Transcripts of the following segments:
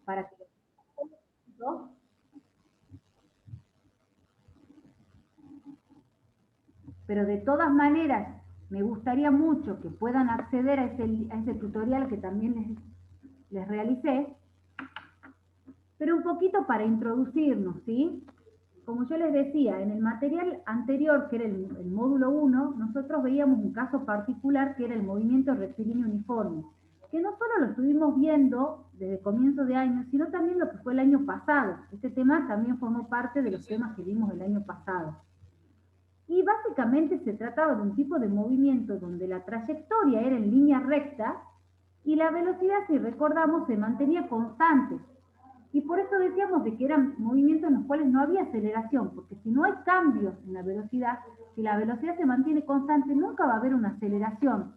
para que ¿no? Pero de todas maneras, me gustaría mucho que puedan acceder a ese tutorial que también les realicé, pero un poquito para introducirnos, ¿sí? Como yo les decía, en el material anterior, que era el módulo 1, nosotros veíamos un caso particular que era el movimiento rectilíneo uniforme, que no solo lo estuvimos viendo desde comienzo de año, sino también lo que fue el año pasado. Este tema también formó parte de los temas que vimos el año pasado. Y básicamente se trataba de un tipo de movimiento donde la trayectoria era en línea recta y la velocidad, si recordamos, se mantenía constante. Y por eso decíamos de que eran movimientos en los cuales no había aceleración, porque si no hay cambios en la velocidad, si la velocidad se mantiene constante, nunca va a haber una aceleración,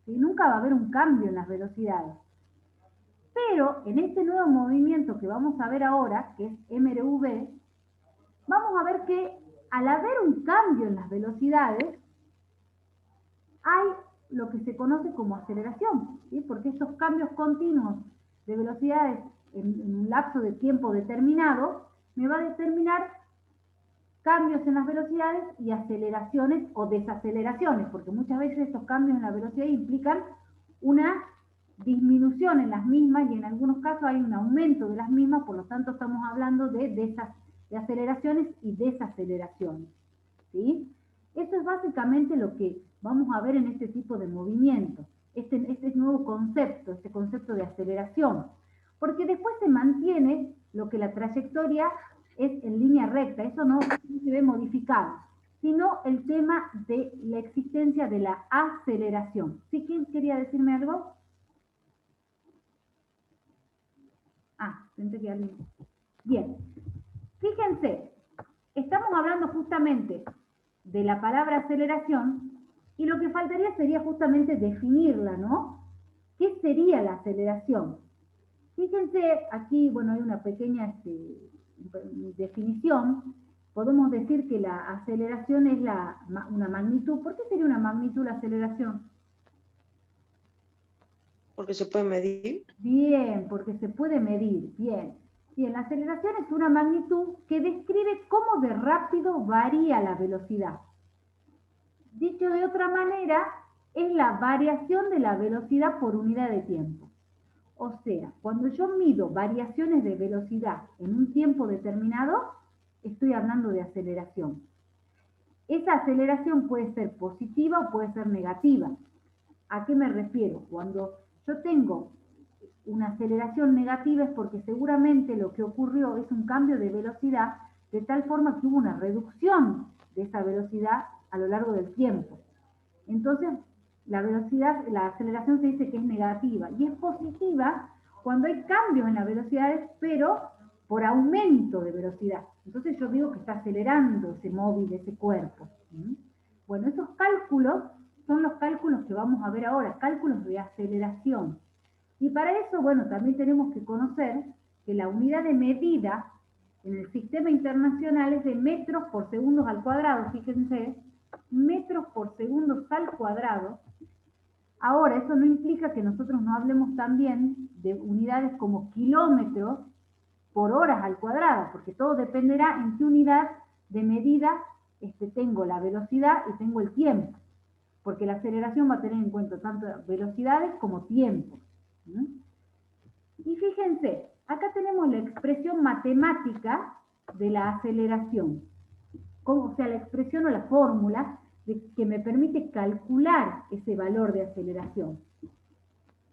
¿sí? Nunca va a haber un cambio en las velocidades. Pero en este nuevo movimiento que vamos a ver ahora, que es MRV, vamos a ver que al haber un cambio en las velocidades, hay lo que se conoce como aceleración, ¿sí? Porque estos cambios continuos de velocidades en un lapso de tiempo determinado me va a determinar cambios en las velocidades y aceleraciones o desaceleraciones, porque muchas veces estos cambios en la velocidad implican una disminución en las mismas y en algunos casos hay un aumento de las mismas, por lo tanto estamos hablando de aceleraciones y desaceleraciones, ¿sí? Eso es básicamente lo que vamos a ver en este tipo de movimientos, este nuevo concepto, este concepto de aceleración, porque después se mantiene lo que la trayectoria es en línea recta, eso no se ve modificado, sino el tema de la existencia de la aceleración. ¿Sí? ¿Quién quería decirme algo? Pensé que alguien. Bien, fíjense, estamos hablando justamente de la palabra aceleración y lo que faltaría sería justamente definirla, ¿no? ¿Qué sería la aceleración? Fíjense, aquí, bueno, hay una pequeña definición. Podemos decir que la aceleración es una magnitud. ¿Por qué sería una magnitud la aceleración? Porque se puede medir. Bien, porque se puede medir. Bien. Bien, la aceleración es una magnitud que describe cómo de rápido varía la velocidad. Dicho de otra manera, es la variación de la velocidad por unidad de tiempo. O sea, cuando yo mido variaciones de velocidad en un tiempo determinado, estoy hablando de aceleración. Esa aceleración puede ser positiva o puede ser negativa. ¿A qué me refiero? Cuando yo tengo una aceleración negativa es porque seguramente lo que ocurrió es un cambio de velocidad de tal forma que hubo una reducción de esa velocidad a lo largo del tiempo. Entonces, la velocidad, la aceleración se dice que es negativa y es positiva cuando hay cambios en las velocidades, pero por aumento de velocidad. Entonces yo digo que está acelerando ese móvil, ese cuerpo. Bueno, esos cálculos son los cálculos que vamos a ver ahora, cálculos de aceleración. Y para eso, bueno, también tenemos que conocer que la unidad de medida en el sistema internacional es de metros por segundos al cuadrado, fíjense, metros por segundos al cuadrado. Ahora, eso no implica que nosotros no hablemos también de unidades como kilómetros por horas al cuadrado, porque todo dependerá en qué unidad de medida tengo la velocidad y tengo el tiempo, porque la aceleración va a tener en cuenta tanto velocidades como tiempo. Y fíjense, acá tenemos la expresión matemática de la aceleración, o sea, la expresión o la fórmula que me permite calcular ese valor de aceleración.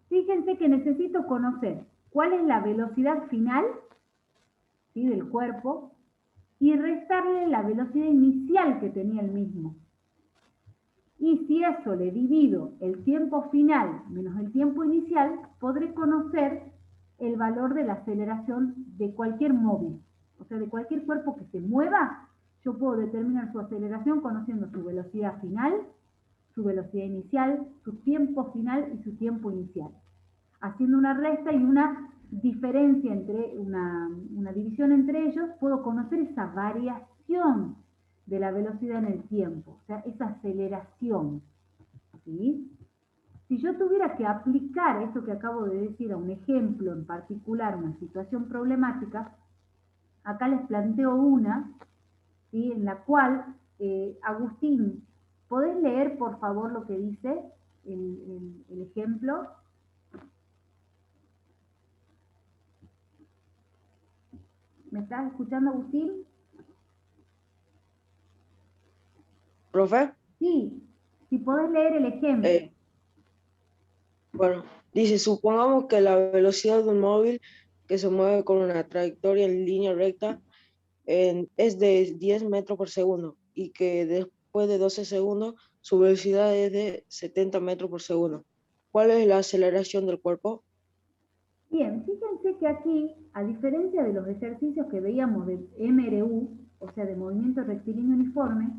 Fíjense que necesito conocer cuál es la velocidad final, ¿sí?, del cuerpo y restarle la velocidad inicial que tenía el mismo. Y si eso le divido el tiempo final menos el tiempo inicial, podré conocer el valor de la aceleración de cualquier móvil. O sea, de cualquier cuerpo que se mueva, yo puedo determinar su aceleración conociendo su velocidad final, su velocidad inicial, su tiempo final y su tiempo inicial. Haciendo una resta y una diferencia entre una división entre ellos, puedo conocer esa variación de la velocidad en el tiempo, o sea, esa aceleración, ¿sí? Si yo tuviera que aplicar esto que acabo de decir a un ejemplo en particular, una situación problemática, acá les planteo una, ¿sí? En la cual, Agustín, ¿podés leer por favor lo que dice el ejemplo? ¿Me estás escuchando, Agustín? ¿Profe? Sí, si podés leer el ejemplo. Eh, bueno, dice, supongamos que la velocidad de un móvil que se mueve con una trayectoria en línea recta es de 10 metros por segundo y que después de 12 segundos su velocidad es de 70 metros por segundo. ¿Cuál es la aceleración del cuerpo? Bien, fíjense que aquí, a diferencia de los ejercicios que veíamos de MRU, o sea, de movimiento rectilíneo uniforme,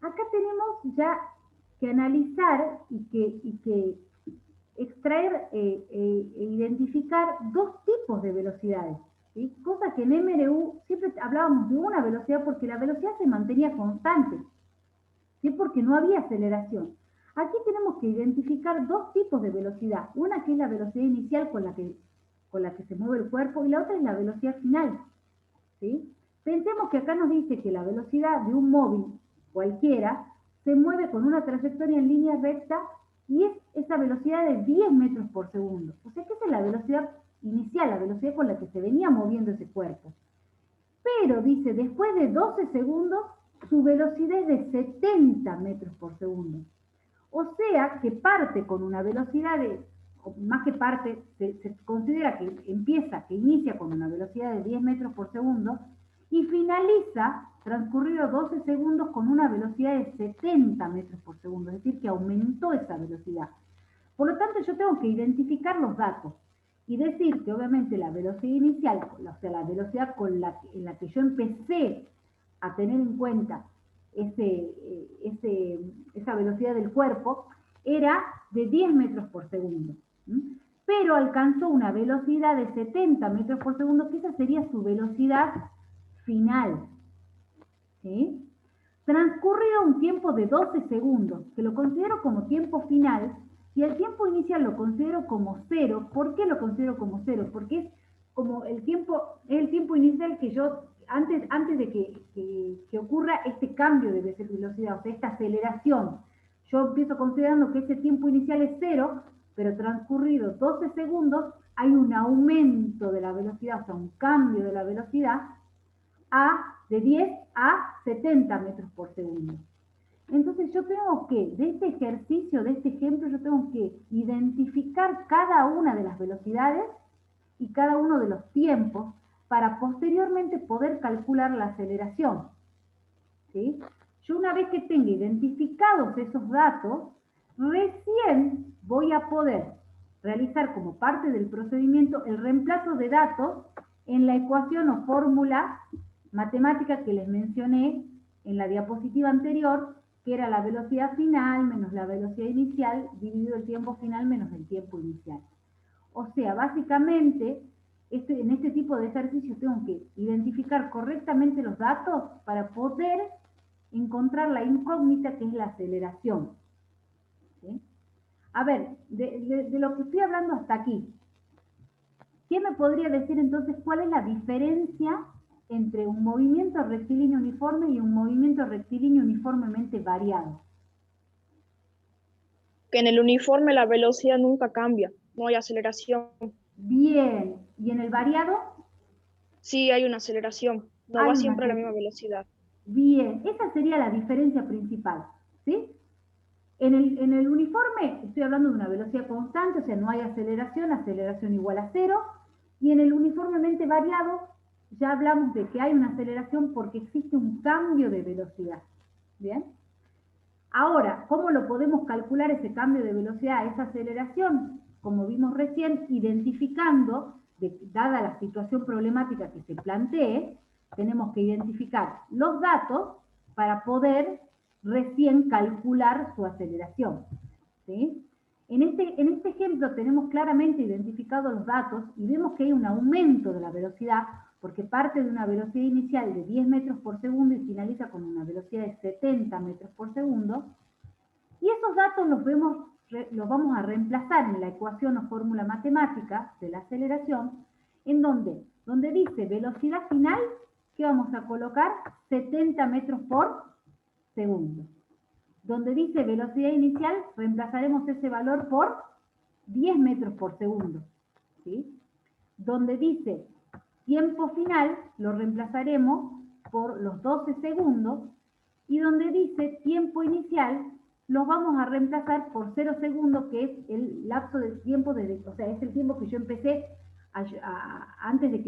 acá tenemos ya que analizar y que extraer e identificar dos tipos de velocidades, ¿sí? Cosa que en MRU siempre hablábamos de una velocidad porque la velocidad se mantenía constante, ¿sí? Porque no había aceleración. Aquí tenemos que identificar dos tipos de velocidad, una que es la velocidad inicial con la que se mueve el cuerpo y la otra es la velocidad final, ¿sí? Pensemos que acá nos dice que la velocidad de un móvil cualquiera se mueve con una trayectoria en línea recta y es esa velocidad de 10 metros por segundo. O sea que esa es la velocidad inicial, la velocidad con la que se venía moviendo ese cuerpo. Pero dice, después de 12 segundos, su velocidad es de 70 metros por segundo. O sea que parte con una velocidad de, o más que parte, se considera que empieza, que inicia con una velocidad de 10 metros por segundo y finaliza, transcurrido 12 segundos, con una velocidad de 70 metros por segundo, es decir, que aumentó esa velocidad. Por lo tanto, yo tengo que identificar los datos y decir que obviamente la velocidad inicial, o sea, la velocidad en la que yo empecé a tener en cuenta esa velocidad del cuerpo, era de 10 metros por segundo. Pero alcanzó una velocidad de 70 metros por segundo, que esa sería su velocidad final. ¿Sí? Transcurrido un tiempo de 12 segundos, que lo considero como tiempo final, y el tiempo inicial lo considero como cero. ¿Por qué lo considero como cero? Porque es como es el tiempo inicial que yo, antes de que ocurra este cambio de velocidad, o sea, esta aceleración, yo empiezo considerando que ese tiempo inicial es cero, pero transcurridos 12 segundos hay un aumento de la velocidad, o sea, un cambio de la velocidad de 10 a 70 metros por segundo. Entonces yo tengo que, de este ejercicio, de este ejemplo, yo tengo que identificar cada una de las velocidades y cada uno de los tiempos para posteriormente poder calcular la aceleración. ¿Sí? Yo una vez que tenga identificados esos datos, recién voy a poder realizar como parte del procedimiento el reemplazo de datos en la ecuación o fórmula matemática que les mencioné en la diapositiva anterior, que era la velocidad final menos la velocidad inicial dividido el tiempo final menos el tiempo inicial. O sea, básicamente, en este tipo de ejercicios tengo que identificar correctamente los datos para poder encontrar la incógnita que es la aceleración. ¿Sí? A ver, de lo que estoy hablando hasta aquí, ¿quién me podría decir entonces cuál es la diferencia entre un movimiento rectilíneo uniforme y un movimiento rectilíneo uniformemente variado? Que en el uniforme la velocidad nunca cambia, no hay aceleración. Bien, ¿y en el variado? Sí hay una aceleración, no Hay va una siempre a la misma aceleración. velocidad. Bien, esa sería la diferencia principal, ¿sí? En el uniforme estoy hablando de una velocidad constante, o sea, no hay aceleración, aceleración igual a cero, y en el uniformemente variado ya hablamos de que hay una aceleración porque existe un cambio de velocidad, ¿bien? Ahora, ¿cómo lo podemos calcular ese cambio de velocidad, esa aceleración? Como vimos recién, identificando, dada la situación problemática que se plantee, tenemos que identificar los datos para poder recién calcular su aceleración. ¿Sí? En este ejemplo tenemos claramente identificados los datos y vemos que hay un aumento de la velocidad porque parte de una velocidad inicial de 10 metros por segundo y finaliza con una velocidad de 70 metros por segundo. Y esos datos los vemos los vamos a reemplazar en la ecuación o fórmula matemática de la aceleración, en donde dice velocidad final, ¿qué vamos a colocar? 70 metros por segundo. Donde dice velocidad inicial, reemplazaremos ese valor por 10 metros por segundo. ¿Sí? Donde dice tiempo final, lo reemplazaremos por los 12 segundos. Y donde dice tiempo inicial, los vamos a reemplazar por 0 segundos, que es el lapso de tiempo, o sea, es el tiempo que yo empecé antes de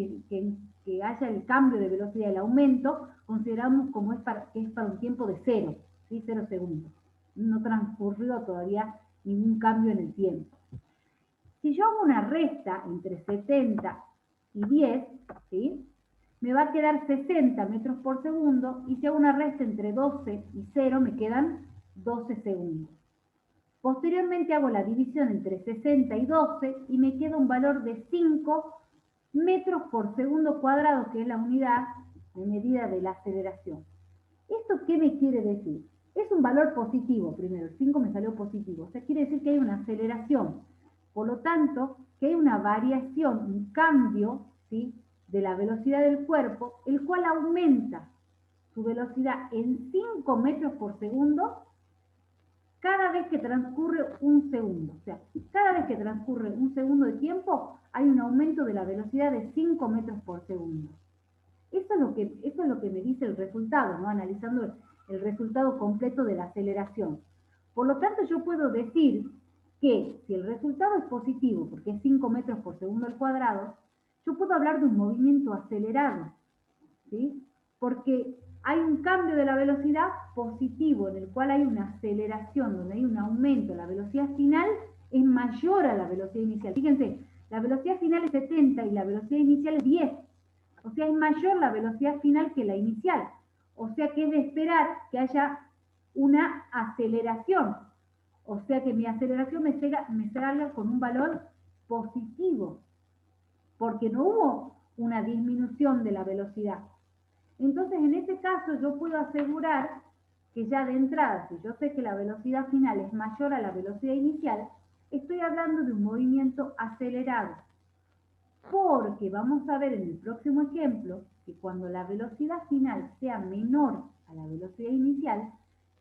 que haya el cambio de velocidad, el aumento, consideramos como que es para un tiempo de 0, ¿sí? 0 segundos. No transcurrió todavía ningún cambio en el tiempo. Si yo hago una resta entre 70 y 10, ¿sí? Me va a quedar 60 metros por segundo, y si hago una resta entre 12 y 0, me quedan 12 segundos. Posteriormente hago la división entre 60 y 12 y me queda un valor de 5 metros por segundo cuadrado, que es la unidad de medida de la aceleración. ¿Esto qué me quiere decir? Es un valor positivo primero, el 5 me salió positivo, o sea, quiere decir que hay una aceleración. Por lo tanto, que hay una variación, un cambio, ¿sí?, de la velocidad del cuerpo, el cual aumenta su velocidad en 5 metros por segundo cada vez que transcurre un segundo. O sea, cada vez que transcurre un segundo de tiempo, hay un aumento de la velocidad de 5 metros por segundo. Eso es lo que me dice el resultado, ¿no? Analizando el resultado completo de la aceleración. Por lo tanto, yo puedo decir que si el resultado es positivo, porque es 5 metros por segundo al cuadrado, yo puedo hablar de un movimiento acelerado, ¿sí? Porque hay un cambio de la velocidad positivo, en el cual hay una aceleración, donde hay un aumento. La velocidad final es mayor a la velocidad inicial. Fíjense, la velocidad final es 70 y la velocidad inicial es 10. O sea, es mayor la velocidad final que la inicial. O sea que es de esperar que haya una aceleración. O sea que mi aceleración me salga con un valor positivo, porque no hubo una disminución de la velocidad. Entonces, en este caso, yo puedo asegurar que ya de entrada, si yo sé que la velocidad final es mayor a la velocidad inicial, estoy hablando de un movimiento acelerado. Porque vamos a ver en el próximo ejemplo que cuando la velocidad final sea menor a la velocidad inicial,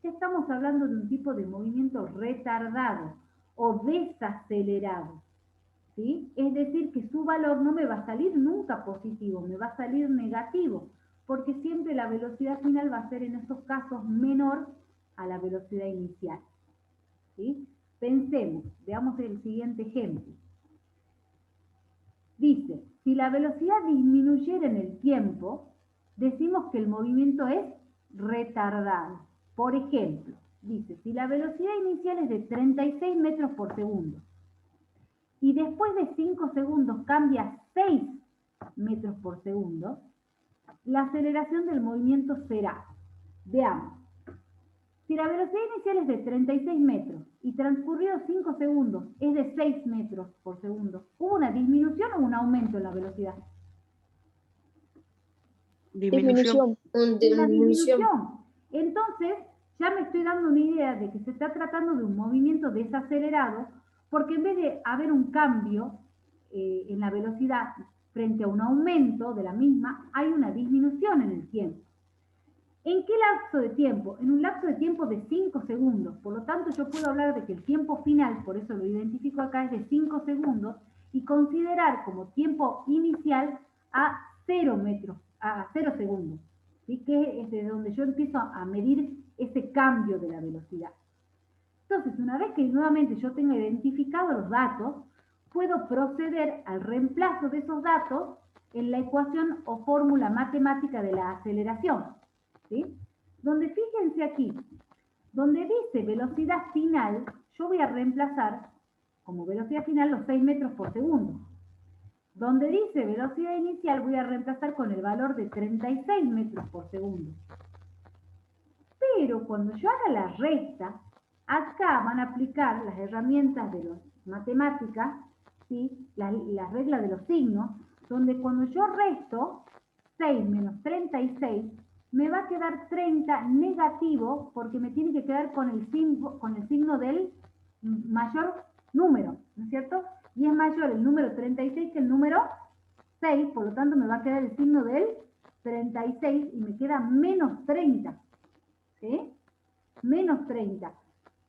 ya estamos hablando de un tipo de movimiento retardado o desacelerado, ¿sí? Es decir, que su valor no me va a salir nunca positivo, me va a salir negativo, porque siempre la velocidad final va a ser en estos casos menor a la velocidad inicial, ¿sí? Pensemos, veamos el siguiente ejemplo. Dice, si la velocidad disminuyera en el tiempo, decimos que el movimiento es retardado. Por ejemplo, dice, si la velocidad inicial es de 36 metros por segundo y después de 5 segundos cambia a 6 metros por segundo, la aceleración del movimiento será, veamos, si la velocidad inicial es de 36 metros y transcurridos 5 segundos es de 6 metros por segundo, ¿hubo una disminución o un aumento en la velocidad? Disminución. Una disminución. Entonces, ya me estoy dando una idea de que se está tratando de un movimiento desacelerado, porque en vez de haber un cambio en la velocidad frente a un aumento de la misma, hay una disminución en el tiempo. ¿En qué lapso de tiempo? En un lapso de tiempo de 5 segundos. Por lo tanto, yo puedo hablar de que el tiempo final, por eso lo identifico acá, es de 5 segundos, y considerar como tiempo inicial a 0 segundos, ¿sí? Que es de donde yo empiezo a medir ese cambio de la velocidad. Entonces, una vez que nuevamente yo tenga identificado los datos, puedo proceder al reemplazo de esos datos en la ecuación o fórmula matemática de la aceleración, ¿sí? Donde fíjense aquí, donde dice velocidad final, yo voy a reemplazar como velocidad final los 6 metros por segundo. Donde dice velocidad inicial, voy a reemplazar con el valor de 36 metros por segundo. Pero cuando yo haga la resta, acá van a aplicar las herramientas de las matemáticas, ¿sí? La regla de los signos, donde cuando yo resto 6 menos 36, me va a quedar 30 negativo, porque me tiene que quedar con el signo del mayor número, ¿no es cierto? Y es mayor el número 36 que el número 6, por lo tanto me va a quedar el signo del 36 y me queda menos 30, ¿sí? Menos 30.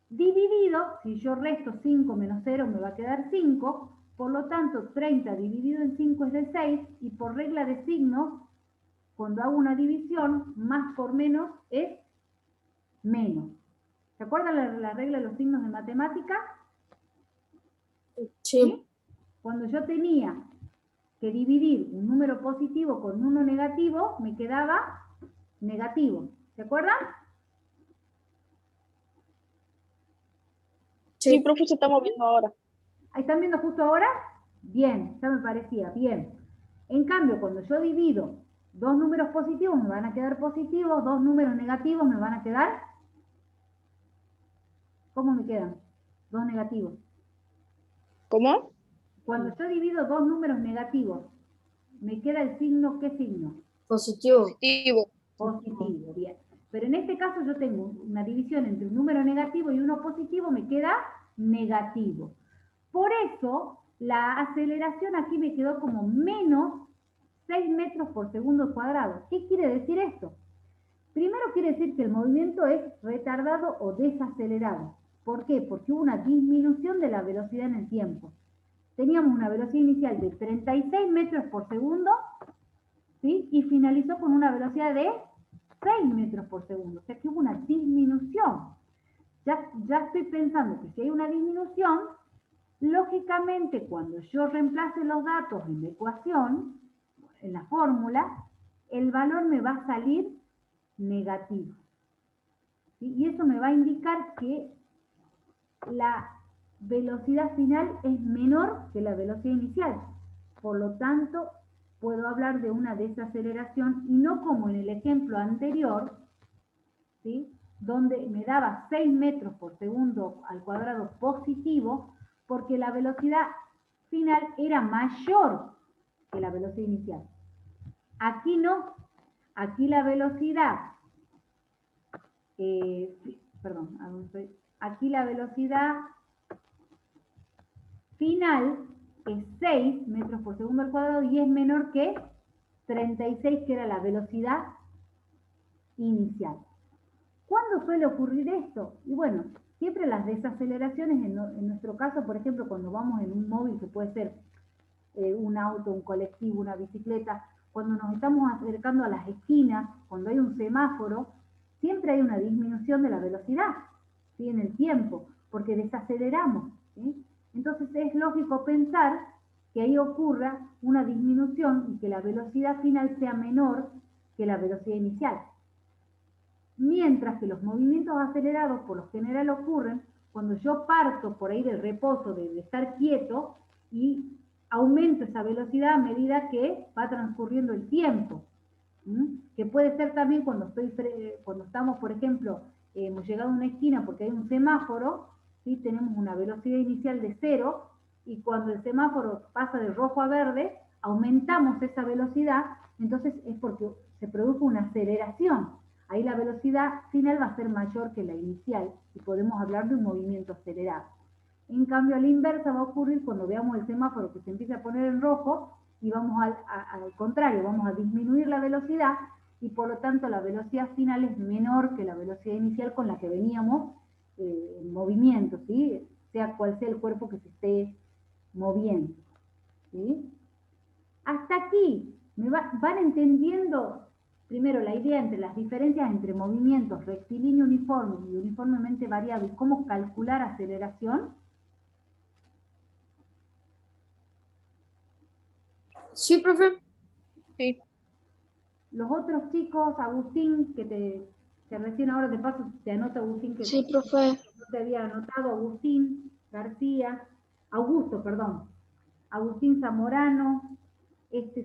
Dividido, si yo resto 5 menos 0 me va a quedar 5, por lo tanto 30 dividido en 5 es de 6 y por regla de signos, cuando hago una división, más por menos es menos. ¿Se acuerdan la regla de los signos de matemática? Sí. Cuando yo tenía que dividir un número positivo con uno negativo, me quedaba negativo. ¿Se acuerdan? Sí, profe, se está moviendo ahora. ¿Ahí están viendo justo ahora? Bien, ya me parecía, bien. En cambio, cuando yo divido dos números positivos me van a quedar positivos, dos números negativos me van a quedar... ¿Cómo me quedan? Dos negativos. ¿Cómo? Cuando yo divido dos números negativos, ¿me queda el signo? ¿Qué signo? Positivo. Positivo. Positivo, bien. Pero en este caso yo tengo una división entre un número negativo y uno positivo, me queda negativo. Por eso, la aceleración aquí me quedó como menos 6 metros por segundo cuadrado. ¿Qué quiere decir esto? Primero quiere decir que el movimiento es retardado o desacelerado. ¿Por qué? Porque hubo una disminución de la velocidad en el tiempo. Teníamos una velocidad inicial de 36 metros por segundo, ¿sí? Y finalizó con una velocidad de 6 metros por segundo. O sea que hubo una disminución. Ya estoy pensando que si hay una disminución, lógicamente cuando yo reemplace los datos en la ecuación, en la fórmula, el valor me va a salir negativo. ¿Sí? Y eso me va a indicar que la velocidad final es menor que la velocidad inicial. Por lo tanto, puedo hablar de una desaceleración y no como en el ejemplo anterior, ¿sí? Donde me daba 6 metros por segundo al cuadrado positivo, porque la velocidad final era mayor que la velocidad inicial. Aquí no, aquí la velocidad, aquí la velocidad final es 6 metros por segundo al cuadrado y es menor que 36, que era la velocidad inicial. ¿Cuándo suele ocurrir esto? Y bueno, siempre las desaceleraciones, en nuestro caso, por ejemplo, cuando vamos en un móvil, que puede ser un auto, un colectivo, una bicicleta, cuando nos estamos acercando a las esquinas, cuando hay un semáforo, siempre hay una disminución de la velocidad, ¿sí? En el tiempo, porque desaceleramos, ¿sí? Entonces es lógico pensar que ahí ocurra una disminución y que la velocidad final sea menor que la velocidad inicial. Mientras que los movimientos acelerados por lo general ocurren cuando yo parto por ahí del reposo, de estar quieto, y aumento esa velocidad a medida que va transcurriendo el tiempo. Que puede ser también cuando estamos, por ejemplo, hemos llegado a una esquina porque hay un semáforo, ¿sí? Tenemos una velocidad inicial de 0 y cuando el semáforo pasa de rojo a verde, aumentamos esa velocidad, entonces es porque se produjo una aceleración. Ahí la velocidad final va a ser mayor que la inicial y podemos hablar de un movimiento acelerado. En cambio, a la inversa va a ocurrir cuando veamos el semáforo que se empieza a poner en rojo y vamos al contrario, vamos a disminuir la velocidad y por lo tanto la velocidad final es menor que la velocidad inicial con la que veníamos en movimiento, ¿sí? Sea cual sea el cuerpo que se esté moviendo, ¿sí? Hasta aquí, van entendiendo primero la idea entre las diferencias entre movimientos rectilíneo uniforme y uniformemente variable y cómo calcular aceleración. Sí, profe. Sí. Los otros chicos, Agustín, que recién ahora de paso te anota Agustín, que Sí, profe. no te había anotado, Agustín García, Augusto, perdón, Agustín Zamorano,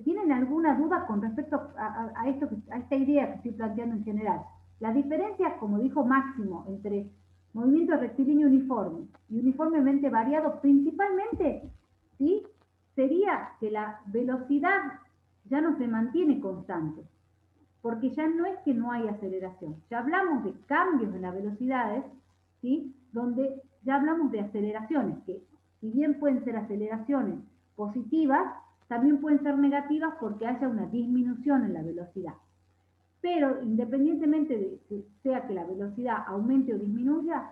¿tienen alguna duda con respecto a esta idea que estoy planteando en general? La diferencia, como dijo Máximo, entre movimiento rectilíneo uniforme y uniformemente variado, principalmente, ¿sí? Sería que la velocidad ya no se mantiene constante, porque ya no es que no hay aceleración, ya hablamos de cambios en las velocidades, ¿sí? Donde ya hablamos de aceleraciones, que si bien pueden ser aceleraciones positivas, también pueden ser negativas porque haya una disminución en la velocidad. Pero independientemente de que sea que la velocidad aumente o disminuya,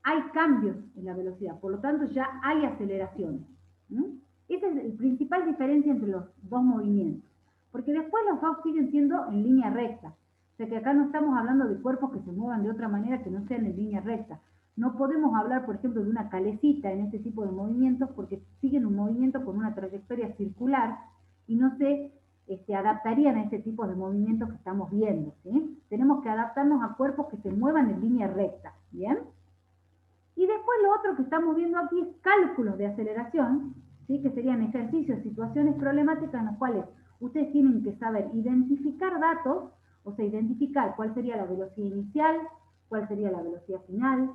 hay cambios en la velocidad, por lo tanto ya hay aceleraciones. Esa es la principal diferencia entre los dos movimientos, porque después los dos siguen siendo en línea recta. O sea que acá no estamos hablando de cuerpos que se muevan de otra manera que no sean en línea recta. No podemos hablar, por ejemplo, de una calecita en este tipo de movimientos porque siguen un movimiento con una trayectoria circular y no se adaptarían a este tipo de movimientos que estamos viendo, ¿sí? Tenemos que adaptarnos a cuerpos que se muevan en línea recta, ¿bien? Y después lo otro que estamos viendo aquí es cálculos de aceleración, ¿sí? Que serían ejercicios, situaciones problemáticas en las cuales ustedes tienen que saber identificar datos, o sea, identificar cuál sería la velocidad inicial, cuál sería la velocidad final,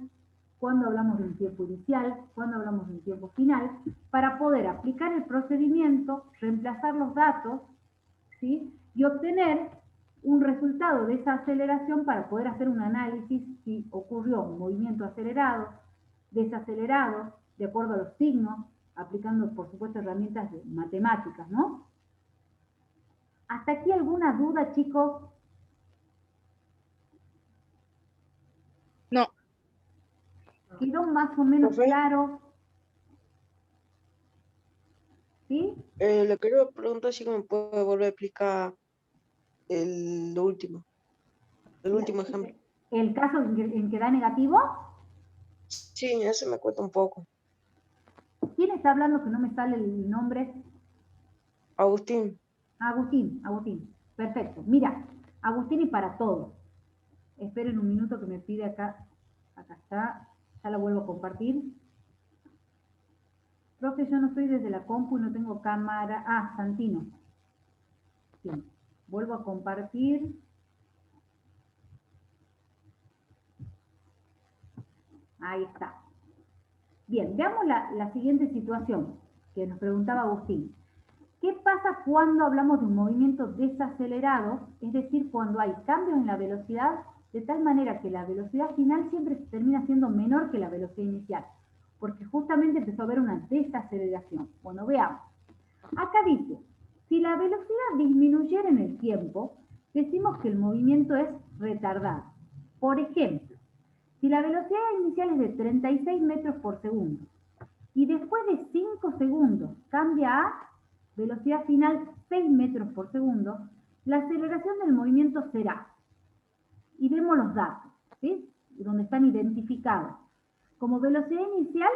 cuándo hablamos de un tiempo inicial, cuándo hablamos de un tiempo final, para poder aplicar el procedimiento, reemplazar los datos, ¿sí? Y obtener un resultado de esa aceleración para poder hacer un análisis si ocurrió un movimiento acelerado, desacelerado, de acuerdo a los signos, aplicando, por supuesto, herramientas de matemáticas, ¿no? ¿Hasta aquí alguna duda, chicos? No, ¿Quedó más o menos Profe, claro? ¿Sí? le quería preguntar si me puede volver a explicar lo último, el último ejemplo. ¿El caso en que da negativo? Sí, ese me cuesta un poco. ¿Quién está hablando que no me sale el nombre? Agustín. Agustín. Perfecto. Mira, Agustín y para todos. Esperen un minuto que me pide acá. Acá está. Ya la vuelvo a compartir. Profe, yo no estoy desde la compu y no tengo cámara. Ah, Santino. Sí. Vuelvo a compartir. Ahí está. Bien, veamos la siguiente situación que nos preguntaba Agustín. ¿Qué pasa cuando hablamos de un movimiento desacelerado? Es decir, cuando hay cambios en la velocidad de tal manera que la velocidad final siempre termina siendo menor que la velocidad inicial, porque justamente empezó a haber una desaceleración. Bueno, veamos. Acá dice, si la velocidad disminuyera en el tiempo, decimos que el movimiento es retardado. Por ejemplo, si la velocidad inicial es de 36 metros por segundo y después de 5 segundos cambia a velocidad final 6 metros por segundo, la aceleración del movimiento será, y vemos los datos, ¿sí? Donde están identificados, como velocidad inicial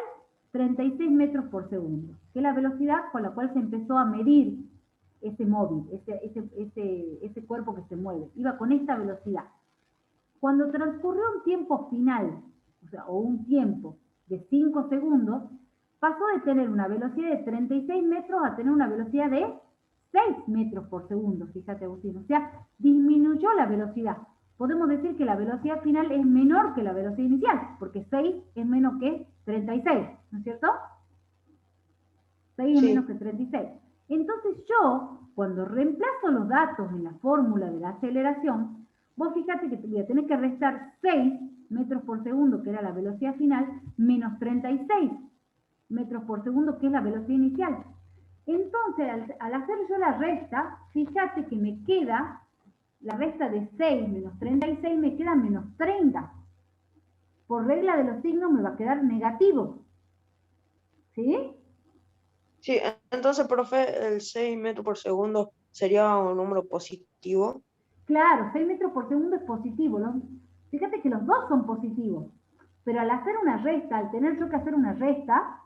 36 metros por segundo, que es la velocidad con la cual se empezó a medir ese móvil, ese cuerpo que se mueve, iba con esta velocidad. Cuando transcurrió un tiempo final, o un tiempo de 5 segundos, pasó de tener una velocidad de 36 metros a tener una velocidad de 6 metros por segundo, fíjate Agustín, o sea, disminuyó la velocidad. Podemos decir que la velocidad final es menor que la velocidad inicial, porque 6 es menos que 36, ¿no es cierto? 6 es menos que 36. Entonces yo, cuando reemplazo los datos en la fórmula de la aceleración, vos fíjate que voy a tener que restar 6 metros por segundo, que era la velocidad final, menos 36 metros por segundo, que es la velocidad inicial. Entonces, al hacer yo la resta, fíjate que me queda, la resta de 6 menos 36 me queda menos 30. Por regla de los signos me va a quedar negativo. ¿Sí? Sí, entonces, profe, el 6 metros por segundo sería un número positivo. Claro, 6 metros por segundo es positivo. Fíjate que los dos son positivos. Pero al hacer una resta, al tener yo que hacer una resta,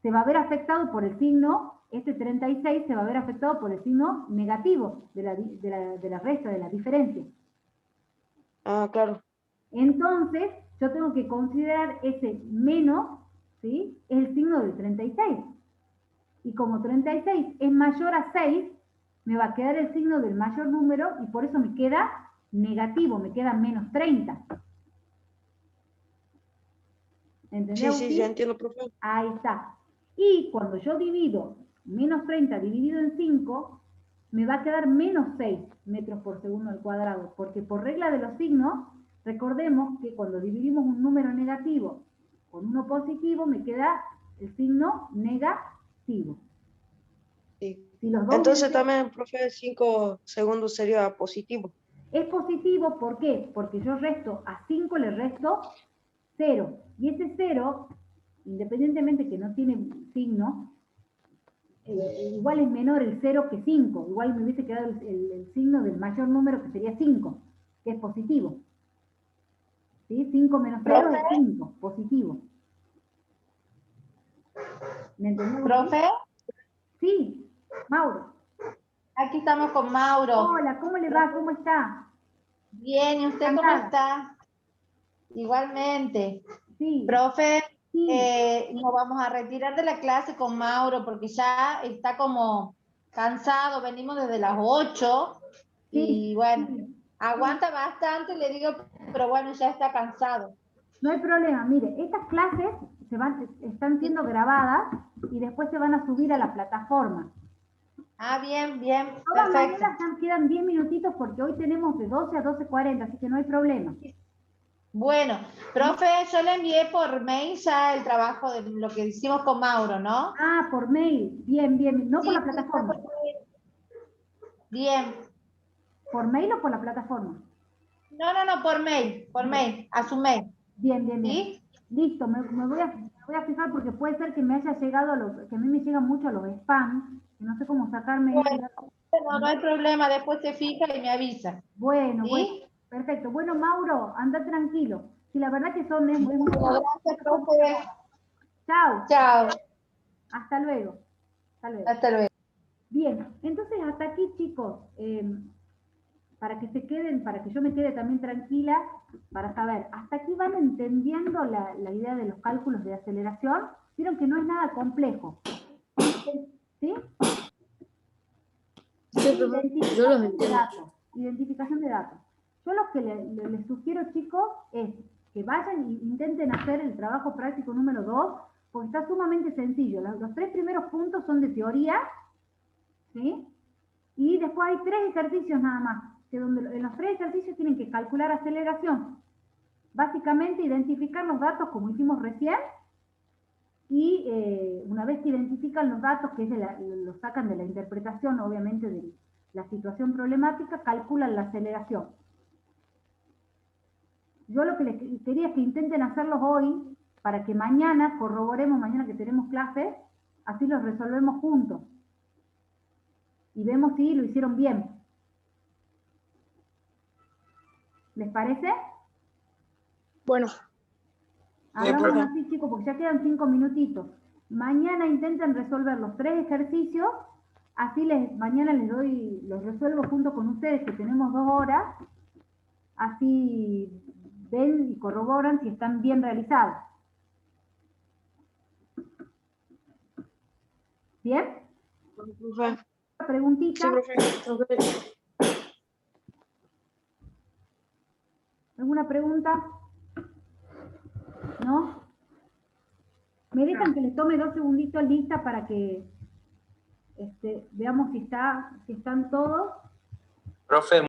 se va a ver afectado por el signo, este 36 se va a ver afectado por el signo negativo de la resta, de la diferencia. Ah, claro. Entonces, yo tengo que considerar ese menos, ¿sí? Es el signo del 36. Y como 36 es mayor a 6, me va a quedar el signo del mayor número y por eso me queda negativo, me queda menos 30. ¿Entendés? Sí, ya entiendo, profe. Ahí está. Y cuando yo divido menos 30 dividido en 5, me va a quedar menos 6 metros por segundo al cuadrado, porque por regla de los signos, recordemos que cuando dividimos un número negativo Con 1 positivo me queda el signo negativo. Sí. Si los dos Entonces también, profe, 5 segundos sería positivo. es positivo, ¿por qué? Porque yo resto a 5, le resto 0. Y ese 0, independientemente que no tiene signo, igual es menor el 0 que 5. Igual me hubiese quedado el signo del mayor número, que sería 5, que es positivo. ¿Sí? 5 menos 0 es 5, positivo. ¿Me entendés? Profe, Sí, Mauro. aquí estamos con Mauro. Hola, ¿cómo le va? ¿Cómo está? Bien, ¿y usted cómo Encantada. está? Igualmente. Sí, Profe, sí. nos vamos a retirar de la clase con Mauro porque ya está como cansado, venimos desde las 8 y bueno, Sí. aguanta bastante, le digo, pero bueno, ya está cansado. No hay problema. Mire, estas clases están siendo grabadas y después se van a subir a la plataforma. Ah, bien, bien, Todas perfecto. maneras quedan 10 minutitos porque hoy tenemos de 12 a 12:40, así que no hay problema. Bueno, profe, yo le envié por mail ya el trabajo de lo que hicimos con Mauro, ¿no? Ah, por mail. Bien, bien. No por la Sí, plataforma. bien. ¿Por mail o por la plataforma? No, por mail, a su mail. Bien, bien, bien. ¿Sí? Listo, me voy a fijar porque puede ser que me haya llegado que a mí me llegan mucho los spam, que no sé cómo sacarme ese dato. Bueno, no hay problema, después se fija y me avisa. Bueno, ¿Sí? bueno, perfecto. Bueno, Mauro, anda tranquilo. Sí, la verdad que son es muy Bueno, gracias, profe. Chao, Chao. hasta luego. Hasta luego. Hasta luego. Bien, entonces hasta aquí, chicos, para que se queden, para que yo me quede también tranquila, para saber, hasta aquí van entendiendo la idea de los cálculos de aceleración. Vieron que no es nada complejo. ¿Sí? Sí, profe. Yo los entiendo. Identificación de datos. Yo lo que les sugiero, chicos, es que vayan e intenten hacer el trabajo práctico número 2, porque está sumamente sencillo. Los 3 primeros puntos son de teoría, ¿sí? Y después hay 3 ejercicios nada más, que en los 3 ejercicios tienen que calcular aceleración. Básicamente identificar los datos como hicimos recién, y una vez que identifican los datos, que los sacan de la interpretación, obviamente, de la situación problemática, calculan la aceleración. Yo lo que les quería es que intenten hacerlos hoy, para que mañana corroboremos, mañana que tenemos clases, así los resolvemos juntos. Y vemos si lo hicieron bien. ¿Les parece? Bueno, Hagamos así, chicos, porque ya quedan 5 minutitos. Mañana intenten resolver los 3 ejercicios, así mañana los resuelvo junto con ustedes, que tenemos 2 horas, así ven y corroboran si están bien realizados. ¿Bien? Profe. ¿Preguntita? sí, profe. ¿Alguna pregunta? ¿No? ¿Me dejan que les tome 2 segunditos lista para que veamos si están todos? Profe,